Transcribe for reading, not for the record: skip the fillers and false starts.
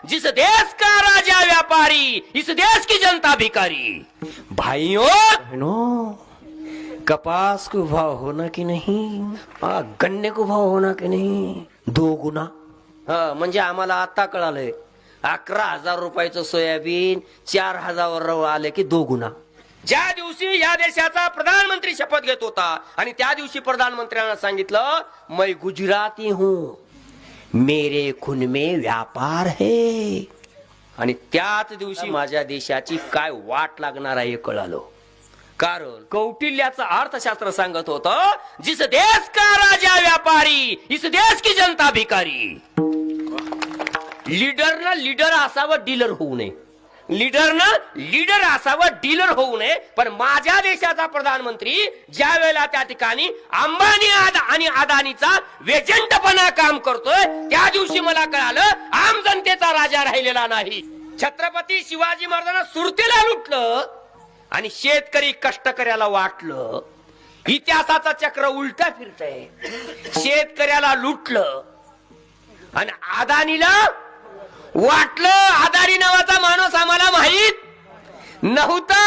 जिस देश का राजा व्यापारी, इस देश की जनता भिखारी। भाइयों बहनों, कपास को भाव होना कि नहीं, गन्ने को भाव होना कि नाही 2 गुना। म्हणजे आम्हाला आता कळालंय 11,000 रुपयाचं सोयाबीन 4,000 आले की 2 गुना। ज्या दिवशी या देशाचा प्रधानमंत्री शपथ घेत होता आणि त्या दिवशी प्रधानमंत्र्यांना सांगितलं, मैं गुजराती हूं, मेरे खून में व्यापार है, आणि त्याच दिवशी माझ्या देशाची काय वाट लागणार आहे हे कळालं। कारण कौटिल्याचं अर्थशास्त्र सांगत होतं, जिस देश का राजा व्यापारी, इस देश की जनता भिखारी। लीडरनं लीडर असावं, डीलर होऊ नये। लीडरनं लीडर असावं, डीलर होऊ नये। पण माझ्या देशाचा प्रधानमंत्री ज्या वेळेला त्या ठिकाणी अंबानी आणि अदानीचा वेजंटपणा काम करतोय, त्या दिवशी मला कळालं आम जनतेचा राजा राहिलेला नाही। छत्रपती शिवाजी महाराजांना सुरतेला लुटलं आणि शेतकरी कष्टकऱ्याला वाटलं। इतिहासाचं चक्र उलटा फिरतंय। शेतकऱ्याला लुटलं आणि अदानीला वाटलं, अदानी नावाचा माणूस आम्हाला माहित नव्हता।